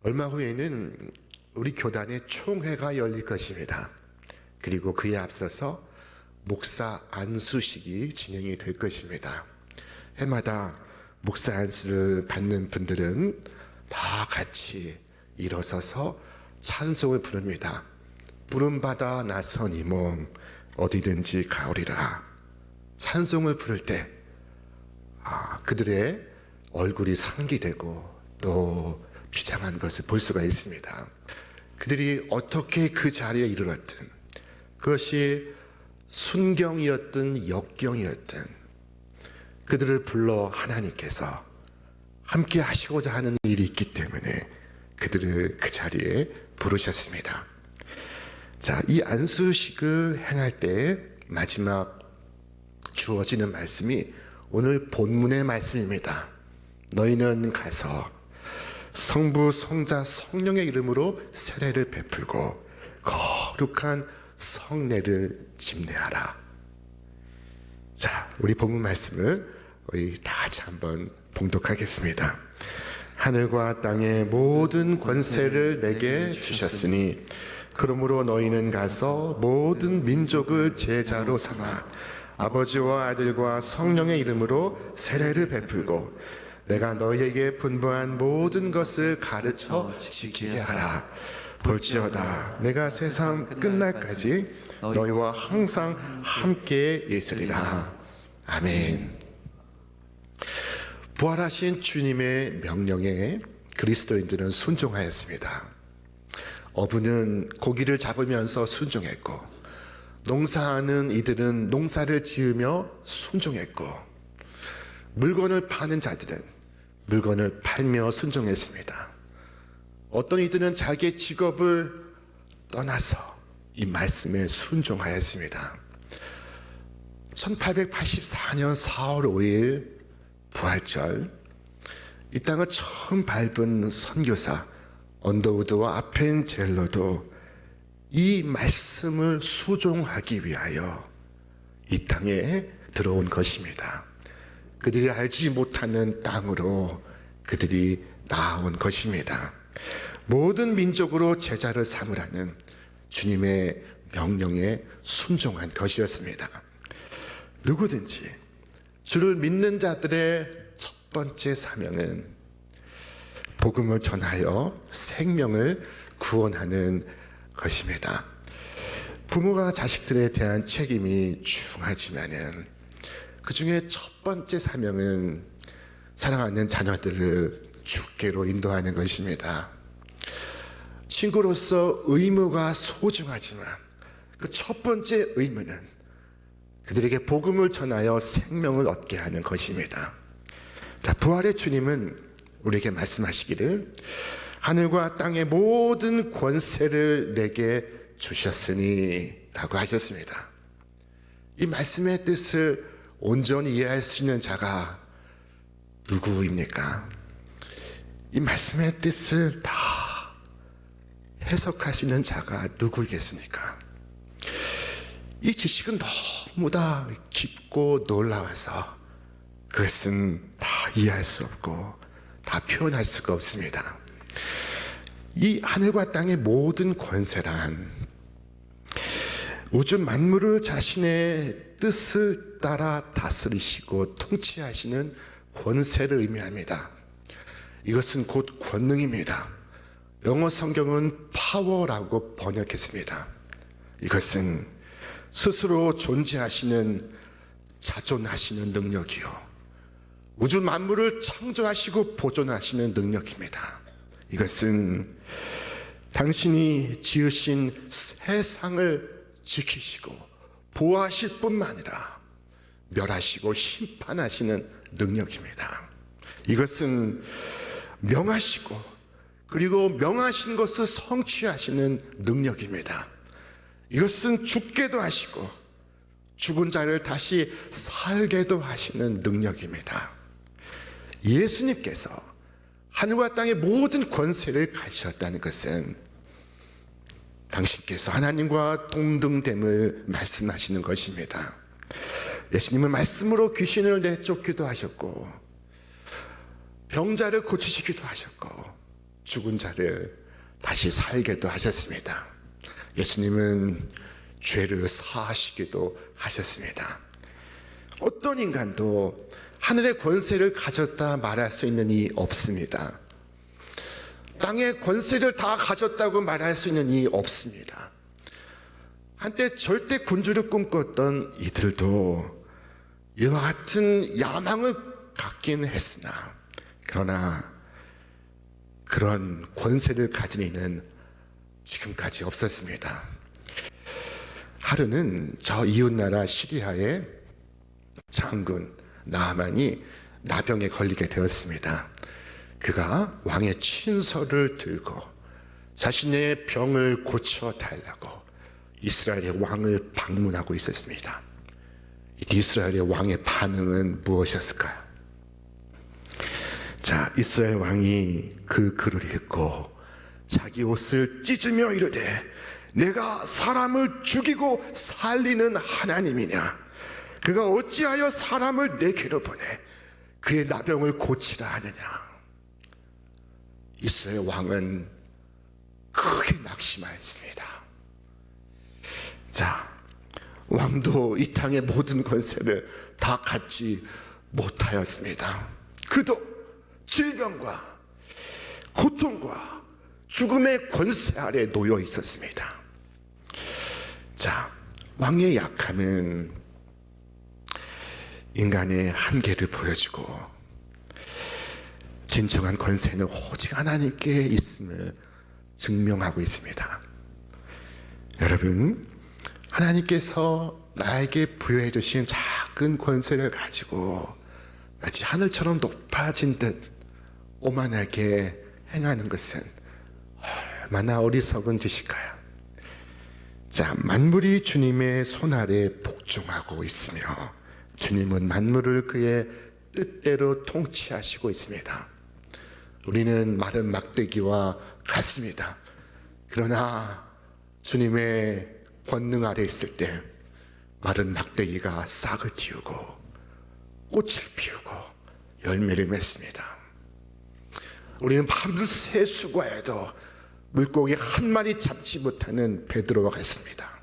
얼마 후에는 우리 교단의 총회가 열릴 것입니다. 그리고 그에 앞서서 목사 안수식이 진행이 될 것입니다. 해마다 목사 안수를 받는 분들은 다 같이 일어서서 찬송을 부릅니다. 부름받아 나선 이 몸 어디든지 가오리라. 찬송을 부를 때 그들의 얼굴이 상기되고 또 비장한 것을 볼 수가 있습니다. 그들이 어떻게 그 자리에 이르렀든, 그것이 순경이었든 역경이었든 그들을 불러 하나님께서 함께 하시고자 하는 일이 있기 때문에 그들을 그 자리에 부르셨습니다. 자, 이 안수식을 행할 때 마지막 주어지는 말씀이 오늘 본문의 말씀입니다. 너희는 가서 성부, 성자, 성령의 이름으로 세례를 베풀고 거룩한 성례를 집례하라. 자, 우리 본문 말씀을 우리 다 같이 한번 봉독하겠습니다. 하늘과 땅의 모든 권세를 내게 주셨으니 그러므로 너희는 가서 모든 민족을 제자로 삼아 아버지와 아들과 성령의 이름으로 세례를 베풀고 내가 너희에게 분부한 모든 것을 가르쳐 지키게 하라. 볼지어다 내가 세상 끝날까지 너희와 항상 함께 있으리라. 아멘. 부활하신 주님의 명령에 그리스도인들은 순종하였습니다. 어부는 고기를 잡으면서 순종했고, 농사하는 이들은 농사를 지으며 순종했고, 물건을 파는 자들은 물건을 팔며 순종했습니다. 어떤 이들은 자기의 직업을 떠나서 이 말씀에 순종하였습니다. 1884년 4월 5일 부활절, 이 땅을 처음 밟은 선교사 언더우드와 아펜젤러도 이 말씀을 수종하기 위하여 이 땅에 들어온 것입니다. 그들이 알지 못하는 땅으로 그들이 나온 것입니다. 모든 민족으로 제자를 삼으라는 주님의 명령에 순종한 것이었습니다. 누구든지 주를 믿는 자들의 첫 번째 사명은 복음을 전하여 생명을 구원하는 것입니다. 부모가 자식들에 대한 책임이 중하지만은 그 중에 첫 번째 사명은 사랑하는 자녀들을 주께로 인도하는 것입니다. 친구로서 의무가 소중하지만 그 첫 번째 의무는 그들에게 복음을 전하여 생명을 얻게 하는 것입니다. 자, 부활의 주님은 우리에게 말씀하시기를 하늘과 땅의 모든 권세를 내게 주셨으니 라고 하셨습니다. 이 말씀의 뜻을 온전히 이해할 수 있는 자가 누구입니까? 이 말씀의 뜻을 다 해석할 수 있는 자가 누구이겠습니까? 이 지식은 너무 다 깊고 놀라워서 그것은 다 이해할 수 없고 다 표현할 수가 없습니다. 이 하늘과 땅의 모든 권세란 우주 만물을 자신의 뜻을 따라 다스리시고 통치하시는 권세를 의미합니다. 이것은 곧 권능입니다. 영어 성경은 파워라고 번역했습니다. 이것은 스스로 존재하시는 자존하시는 능력이요, 우주 만물을 창조하시고 보존하시는 능력입니다. 이것은 당신이 지으신 세상을 지키시고 보호하실 뿐만 아니라 멸하시고 심판하시는 능력입니다. 이것은 명하시고 그리고 명하신 것을 성취하시는 능력입니다. 이것은 죽게도 하시고 죽은 자를 다시 살게도 하시는 능력입니다. 예수님께서 하늘과 땅의 모든 권세를 가지셨다는 것은 당신께서 하나님과 동등됨을 말씀하시는 것입니다. 예수님은 말씀으로 귀신을 내쫓기도 하셨고 병자를 고치시기도 하셨고 죽은 자를 다시 살게도 하셨습니다. 예수님은 죄를 사하시기도 하셨습니다. 어떤 인간도 하늘의 권세를 가졌다 말할 수 있는 이 없습니다. 땅의 권세를 다 가졌다고 말할 수 있는 이 없습니다. 한때 절대 군주를 꿈꿨던 이들도 이와 같은 야망을 갖긴 했으나 그러나 그런 권세를 가진 이는 지금까지 없었습니다. 하루는 저 이웃나라 시리아의 장군 나아만이 나병에 걸리게 되었습니다. 그가 왕의 친서를 들고 자신의 병을 고쳐달라고 이스라엘의 왕을 방문하고 있었습니다. 이스라엘의 왕의 반응은 무엇이었을까요? 자, 이스라엘 왕이 그 글을 읽고 자기 옷을 찢으며 이르되 내가 사람을 죽이고 살리는 하나님이냐? 그가 어찌하여 사람을 내게로 보내 그의 나병을 고치라 하느냐? 이스라엘 왕은 크게 낙심하였습니다. 자, 왕도 이 땅의 모든 권세를 다 갖지 못하였습니다. 그도 질병과 고통과 죽음의 권세 아래 놓여 있었습니다. 자, 왕의 약함은 인간의 한계를 보여주고 진정한 권세는 오직 하나님께 있음을 증명하고 있습니다. 여러분, 하나님께서 나에게 부여해 주신 작은 권세를 가지고 마치 하늘처럼 높아진 듯 오만하게 행하는 것은 얼마나 어리석은 짓일까요? 자, 만물이 주님의 손 아래 복종하고 있으며 주님은 만물을 그의 뜻대로 통치하시고 있습니다. 우리는 마른 막대기와 같습니다. 그러나 주님의 권능 아래 있을 때 마른 막대기가 싹을 틔우고 꽃을 피우고 열매를 맺습니다. 우리는 밤새 수고해도 물고기 한 마리 잡지 못하는 베드로와 같습니다.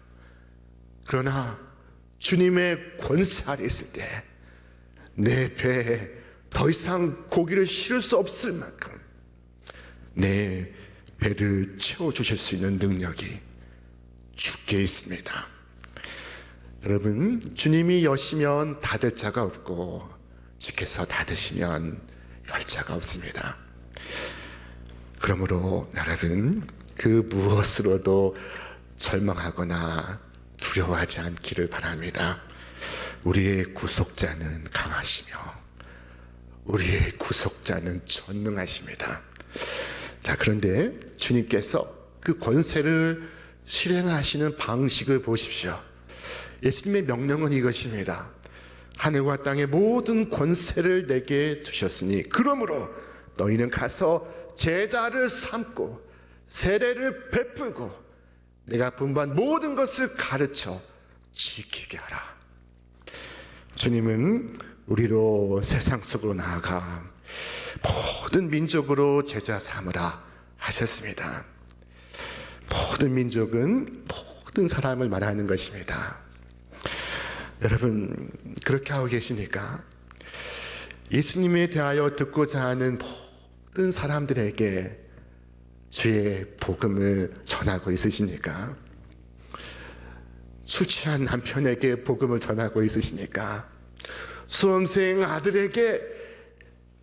그러나 주님의 권세 아래 있을 때 내 배에 더 이상 고기를 실을 수 없을 만큼 내 배를 채워주실 수 있는 능력이 주께 있습니다. 여러분, 주님이 여시면 닫을 자가 없고 주께서 닫으시면 열 자가 없습니다. 그러므로 여러분, 그 무엇으로도 절망하거나 두려워하지 않기를 바랍니다. 우리의 구속자는 강하시며 우리의 구속자는 전능하십니다. 자, 그런데 주님께서 그 권세를 실행하시는 방식을 보십시오. 예수님의 명령은 이것입니다. 하늘과 땅의 모든 권세를 내게 주셨으니 그러므로 너희는 가서 제자를 삼고 세례를 베풀고 내가 분부한 모든 것을 가르쳐 지키게 하라. 주님은 우리로 세상 속으로 나아가 모든 민족으로 제자 삼으라 하셨습니다. 모든 민족은 모든 사람을 말하는 것입니다. 여러분, 그렇게 하고 계십니까? 예수님에 대하여 듣고자 하는 모든 사람들에게 주의 복음을 전하고 있으십니까? 술 취한 남편에게 복음을 전하고 있으십니까? 수험생 아들에게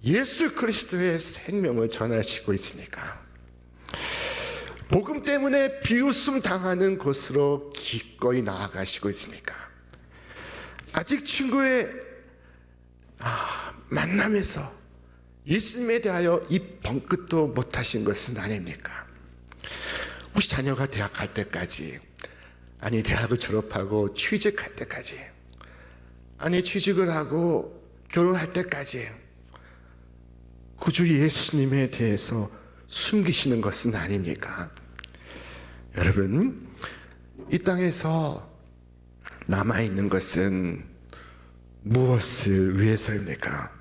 예수 그리스도의 생명을 전하시고 있습니까? 복음 때문에 비웃음 당하는 곳으로 기꺼이 나아가시고 있습니까? 아직 친구의 만남에서 예수님에 대하여 입 벙긋도 못하신 것은 아닙니까? 혹시 자녀가 대학 갈 때까지, 아니 대학을 졸업하고 취직할 때까지, 아니 취직을 하고 결혼할 때까지 구주 예수님에 대해서 숨기시는 것은 아닙니까? 여러분, 이 땅에서 남아있는 것은 무엇을 위해서입니까?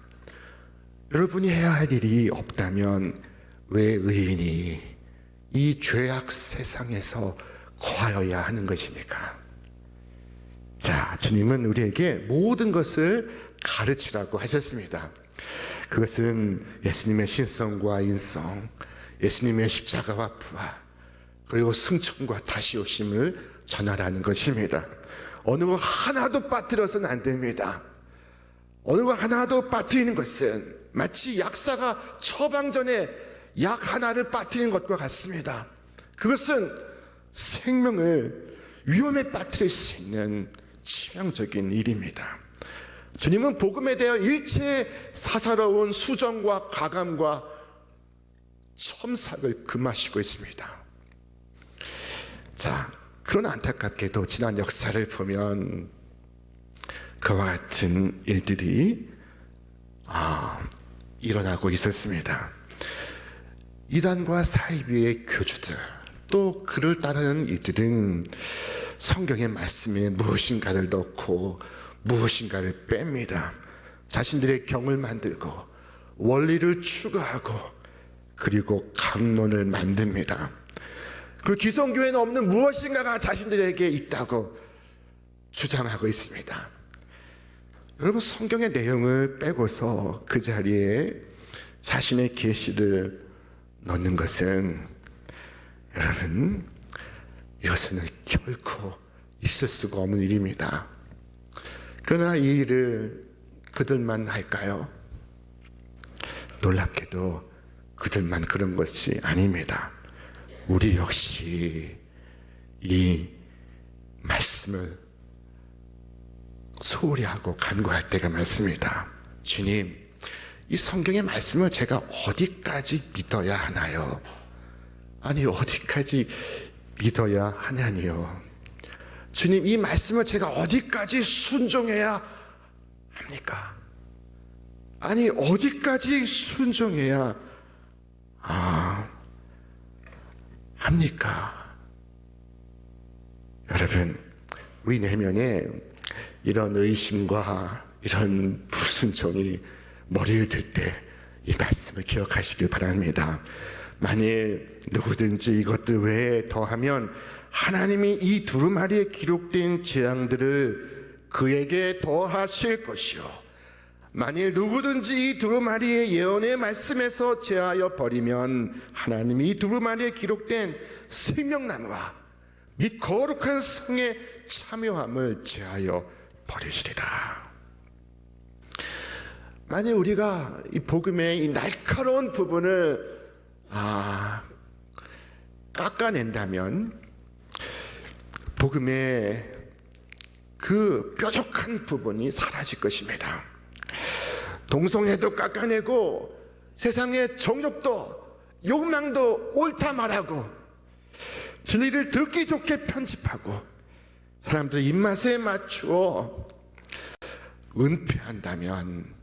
여러분이 해야 할 일이 없다면 왜 의인이 이 죄악 세상에서 거하여야 하는 것입니까? 자, 주님은 우리에게 모든 것을 가르치라고 하셨습니다. 그것은 예수님의 신성과 인성, 예수님의 십자가와 부활, 그리고 승천과 다시 오심을 전하라는 것입니다. 어느 것 하나도 빠뜨려서는 안 됩니다. 어느 것 하나도 빠뜨리는 것은 마치 약사가 처방전에 약 하나를 빠뜨리는 것과 같습니다. 그것은 생명을 위험에 빠뜨릴 수 있는 치명적인 일입니다. 주님은 복음에 대하여 일체의 사사로운 수정과 가감과 첨삭을 금하시고 있습니다. 자, 그러나 안타깝게도 지난 역사를 보면 그와 같은 일들이 일어나고 있었습니다. 이단과 사이비의 교주들, 또 그를 따르는 이들은 성경의 말씀에 무엇인가를 넣고 무엇인가를 뺍니다. 자신들의 경을 만들고 원리를 추가하고 그리고 강론을 만듭니다. 그리고 기성교회는 없는 무엇인가가 자신들에게 있다고 주장하고 있습니다. 여러분, 성경의 내용을 빼고서 그 자리에 자신의 계시를 넣는 것은 여러분, 이것은 결코 있을 수가 없는 일입니다. 그러나 이 일을 그들만 할까요? 놀랍게도 그들만 그런 것이 아닙니다. 우리 역시 이 말씀을 소홀히 하고 간구할 때가 많습니다. 주님, 이 성경의 말씀을 제가 어디까지 믿어야 하나요? 아니, 어디까지 믿어야 하냐니요. 주님, 이 말씀을 제가 어디까지 순종해야 합니까? 아니, 어디까지 순종해야 합니까? 여러분, 우리 내면에 이런 의심과 이런 불순종이 머리를 들 때 이 말씀을 기억하시길 바랍니다. 만일 누구든지 이것들 외에 더하면 하나님이 이 두루마리에 기록된 재앙들을 그에게 더하실 것이요, 만일 누구든지 이 두루마리의 예언의 말씀에서 제하여 버리면 하나님이 이 두루마리에 기록된 생명나무와 및 거룩한 성의 참여함을 제하여 버리시리라. 만일 우리가 이 복음의 이 날카로운 부분을 깎아낸다면 복음의 그 뾰족한 부분이 사라질 것입니다. 동성애도 깎아내고 세상의 정욕도 욕망도 옳다 말하고 진리를 듣기 좋게 편집하고 사람들의 입맛에 맞추어 은폐한다면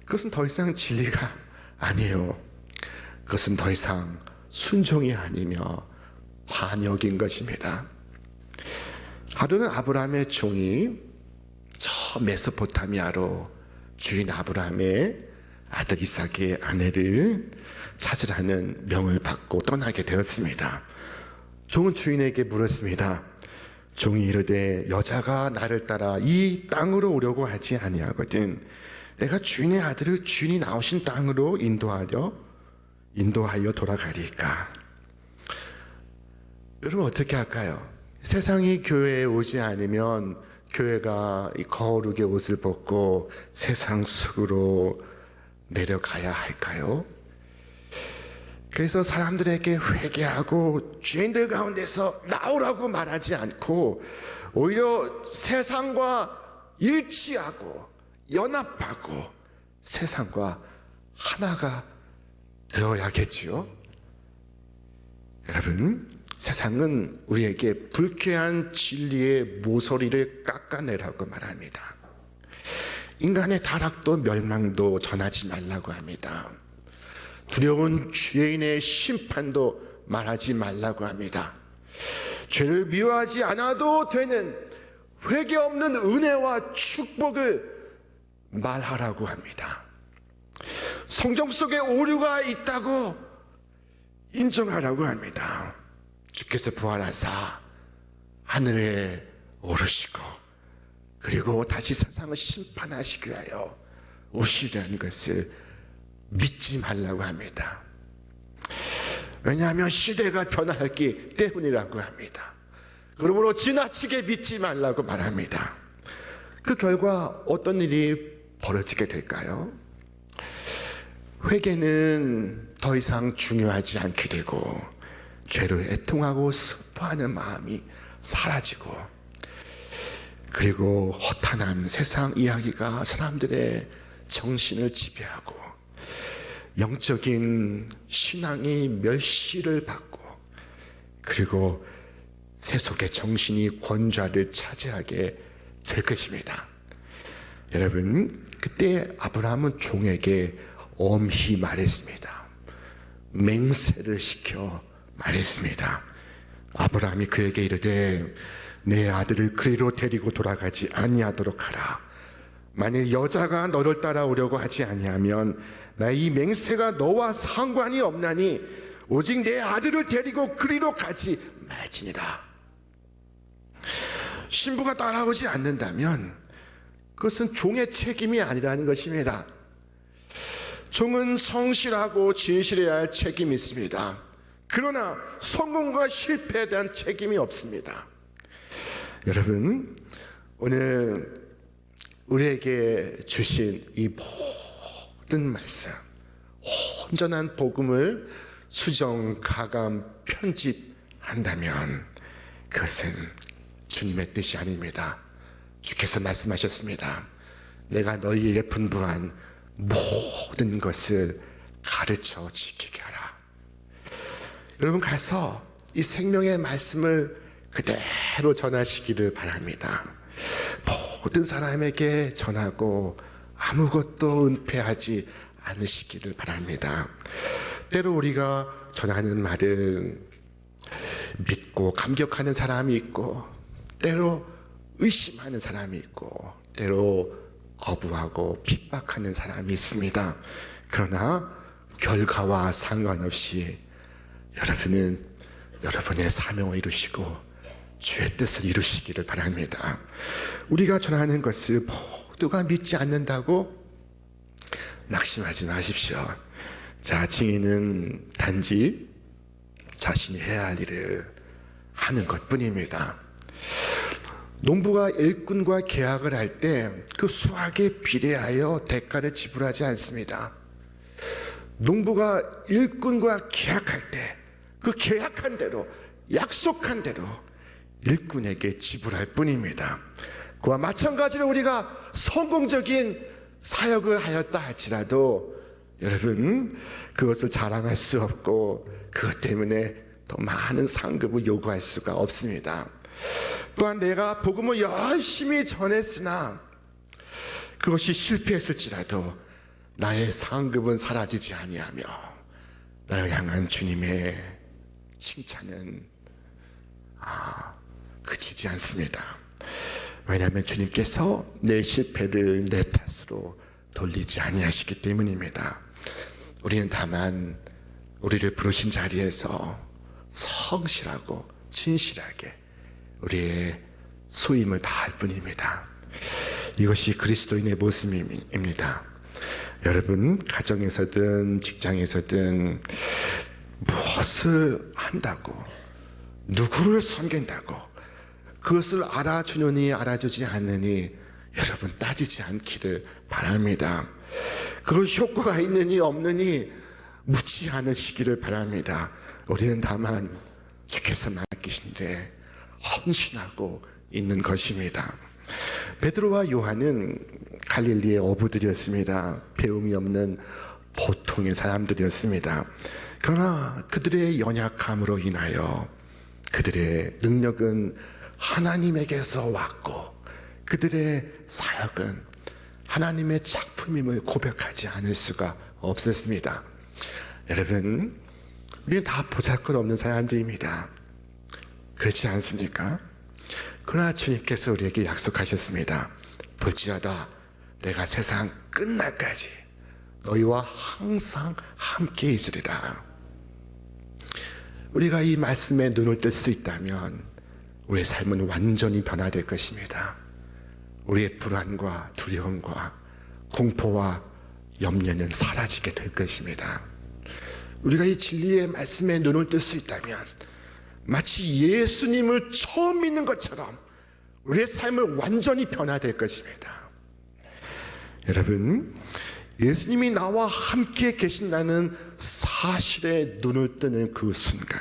그것은 더 이상 진리가 아니에요. 그것은 더 이상 순종이 아니며 반역인 것입니다. 하루는 아브라함의 종이 저 메소포타미아로 주인 아브라함의 아들 이삭의 아내를 찾으라는 명을 받고 떠나게 되었습니다. 종은 주인에게 물었습니다. 종이 이르되 여자가 나를 따라 이 땅으로 오려고 하지 아니하거든 내가 주인의 아들을 주인이 나오신 땅으로 인도하여 돌아가리까? 여러분, 어떻게 할까요? 세상이 교회에 오지 않으면 교회가 이 거룩의 옷을 벗고 세상 속으로 내려가야 할까요? 그래서 사람들에게 회개하고 죄인들 가운데서 나오라고 말하지 않고 오히려 세상과 일치하고 연합하고 세상과 하나가 되어야겠지요. 여러분, 세상은 우리에게 불쾌한 진리의 모서리를 깎아내라고 말합니다. 인간의 타락도 멸망도 전하지 말라고 합니다. 두려운 죄인의 심판도 말하지 말라고 합니다. 죄를 미워하지 않아도 되는 회개 없는 은혜와 축복을 말하라고 합니다. 성경 속에 오류가 있다고 인정하라고 합니다. 주께서 부활하사 하늘에 오르시고 그리고 다시 세상을 심판하시기 위하여 오시려는 것을 믿지 말라고 합니다. 왜냐하면 시대가 변화했기 때문이라고 합니다. 그러므로 지나치게 믿지 말라고 말합니다. 그 결과 어떤 일이 벌어지게 될까요? 회개는 더 이상 중요하지 않게 되고 죄를 애통하고 슬퍼하는 마음이 사라지고 그리고 허탄한 세상 이야기가 사람들의 정신을 지배하고 영적인 신앙이 멸시를 받고 그리고 세속의 정신이 권좌를 차지하게 될 것입니다. 여러분, 그때 아브라함은 종에게 엄히 말했습니다. 맹세를 시켜 말했습니다. 아브라함이 그에게 이르되 내 아들을 그리로 데리고 돌아가지 아니하도록 하라. 만일 여자가 너를 따라오려고 하지 아니하면 나 이 맹세가 너와 상관이 없나니 오직 내 아들을 데리고 그리로 가지 말지니라. 신부가 따라오지 않는다면 그것은 종의 책임이 아니라는 것입니다. 종은 성실하고 진실해야 할 책임이 있습니다. 그러나 성공과 실패에 대한 책임이 없습니다. 여러분, 오늘 우리에게 주신 이 모든 말씀, 온전한 복음을 수정, 가감, 편집한다면 그것은 주님의 뜻이 아닙니다. 주께서 말씀하셨습니다. 내가 너희에게 분부한 모든 것을 가르쳐 지키게 하라. 여러분, 가서 이 생명의 말씀을 그대로 전하시기를 바랍니다. 모든 사람에게 전하고 아무것도 은폐하지 않으시기를 바랍니다. 때로 우리가 전하는 말은 믿고 감격하는 사람이 있고 때로 의심하는 사람이 있고 때로 거부하고 핍박하는 사람이 있습니다. 그러나 결과와 상관없이 여러분은 여러분의 사명을 이루시고 주의 뜻을 이루시기를 바랍니다. 우리가 전하는 것을 모두가 믿지 않는다고 낙심하지 마십시오. 자, 증인은 단지 자신이 해야 할 일을 하는 것뿐입니다. 농부가 일꾼과 계약을 할 때 그 수확에 비례하여 대가를 지불하지 않습니다. 농부가 일꾼과 계약할 때 그 계약한 대로 약속한 대로 일꾼에게 지불할 뿐입니다. 그와 마찬가지로 우리가 성공적인 사역을 하였다 할지라도 여러분 그것을 자랑할 수 없고 그것 때문에 더 많은 상급을 요구할 수가 없습니다. 또한 내가 복음을 열심히 전했으나 그것이 실패했을지라도 나의 상급은 사라지지 아니하며 나를 향한 주님의 칭찬은 그치지 않습니다. 왜냐하면 주님께서 내 실패를 내 탓으로 돌리지 아니하시기 때문입니다. 우리는 다만 우리를 부르신 자리에서 성실하고 진실하게 우리의 소임을 다할 뿐입니다. 이것이 그리스도인의 모습입니다. 여러분, 가정에서든 직장에서든 무엇을 한다고 누구를 섬긴다고 그것을 알아주느니 알아주지 않느니 여러분 따지지 않기를 바랍니다. 그 효과가 있느니 없느니 묻지 않으시기를 바랍니다. 우리는 다만 주께서 맡기신데 헌신하고 있는 것입니다. 베드로와 요한은 갈릴리의 어부들이었습니다. 배움이 없는 보통의 사람들이었습니다. 그러나 그들의 연약함으로 인하여 그들의 능력은 하나님에게서 왔고 그들의 사역은 하나님의 작품임을 고백하지 않을 수가 없었습니다. 여러분, 우리는 다 보잘것없는 사람들입니다. 그렇지 않습니까? 그러나 주님께서 우리에게 약속하셨습니다. 볼지어다 내가 세상 끝날까지 너희와 항상 함께 있으리라. 우리가 이 말씀에 눈을 뜰 수 있다면 우리의 삶은 완전히 변화될 것입니다. 우리의 불안과 두려움과 공포와 염려는 사라지게 될 것입니다. 우리가 이 진리의 말씀에 눈을 뜰 수 있다면 마치 예수님을 처음 믿는 것처럼 우리의 삶은 완전히 변화될 것입니다. 여러분, 예수님이 나와 함께 계신다는 사실에 눈을 뜨는 그 순간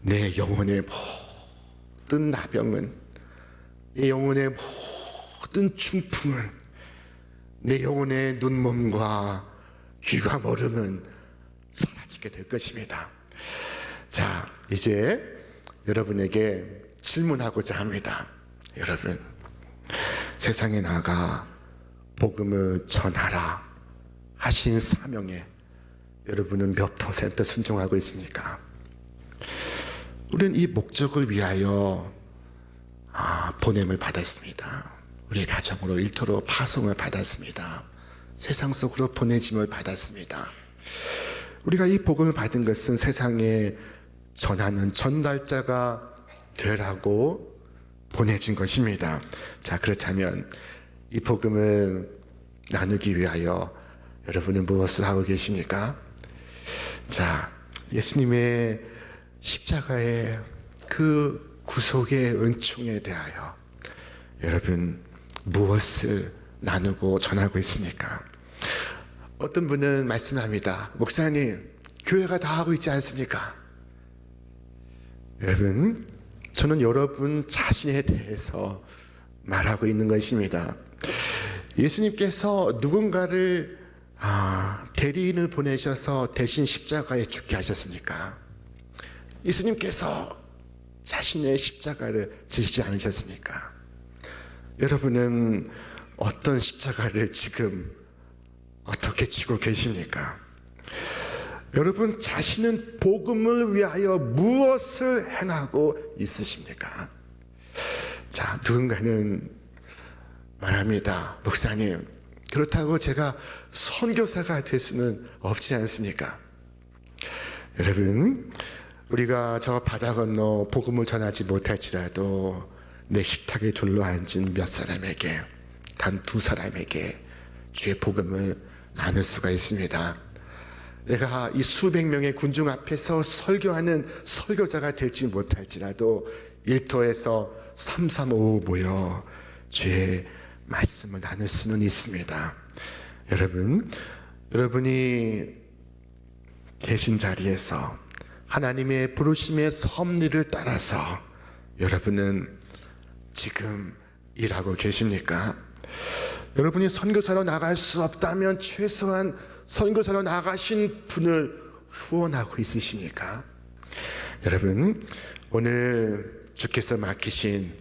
내 영혼의 모든 나병은, 내 영혼의 모든 중풍은, 내 영혼의 눈먼과 귀가 멀음은 사라지게 될 것입니다. 자, 이제 여러분에게 질문하고자 합니다. 여러분, 세상에 나가 복음을 전하라 하신 사명에 여러분은 몇 % 순종하고 있습니까? 우리는 이 목적을 위하여 보냄을 받았습니다. 우리 가정으로 일터로 파송을 받았습니다. 세상 속으로 보내짐을 받았습니다. 우리가 이 복음을 받은 것은 세상에 전하는 전달자가 되라고 보내진 것입니다. 자, 그렇다면 이 복음을 나누기 위하여 여러분은 무엇을 하고 계십니까? 자, 예수님의 십자가의 그 구속의 은총에 대하여 여러분 무엇을 나누고 전하고 있습니까? 어떤 분은 말씀합니다. 목사님, 교회가 다 하고 있지 않습니까? 여러분, 저는 여러분 자신에 대해서 말하고 있는 것입니다. 예수님께서 누군가를 대리인을 보내셔서 대신 십자가에 죽게 하셨습니까? 예수님께서 자신의 십자가를 지시지 않으셨습니까? 여러분은 어떤 십자가를 지금 어떻게 지고 계십니까? 여러분 자신은 복음을 위하여 무엇을 행하고 있으십니까? 자, 누군가는 말합니다. 목사님, 그렇다고 제가 선교사가 될 수는 없지 않습니까? 여러분, 우리가 저 바다 건너 복음을 전하지 못할지라도 내 식탁에 둘러앉은 몇 사람에게, 단 2사람에게 주의 복음을 나눌 수가 있습니다. 내가 이 수백 명의 군중 앞에서 설교하는 설교자가 될지 못할지라도 일터에서 335 모여 주의 말씀을 나눌 수는 있습니다. 여러분이 계신 자리에서 하나님의 부르심의 섭리를 따라서 여러분은 지금 일하고 계십니까? 여러분이 선교사로 나갈 수 없다면 최소한 선교사로 나가신 분을 후원하고 있으십니까? 여러분, 오늘 주께서 맡기신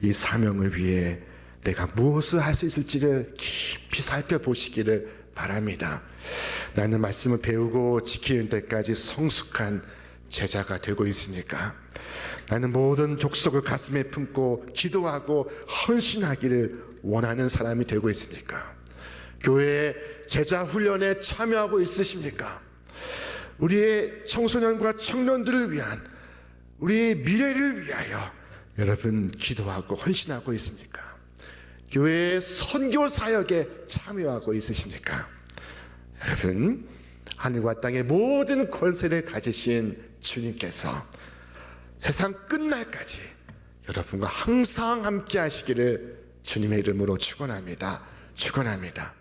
이 사명을 위해 내가 무엇을 할 수 있을지를 깊이 살펴보시기를 바랍니다. 나는 말씀을 배우고 지키는 데까지 성숙한 제자가 되고 있습니까? 나는 모든 족속을 가슴에 품고 기도하고 헌신하기를 원하는 사람이 되고 있습니까? 교회의 제자 훈련에 참여하고 있으십니까? 우리의 청소년과 청년들을 위한 우리의 미래를 위하여 여러분 기도하고 헌신하고 있습니까? 교회의 선교 사역에 참여하고 있으십니까? 여러분, 하늘과 땅의 모든 권세를 가지신 주님께서 세상 끝날까지 여러분과 항상 함께 하시기를 주님의 이름으로 축원합니다. 축원합니다.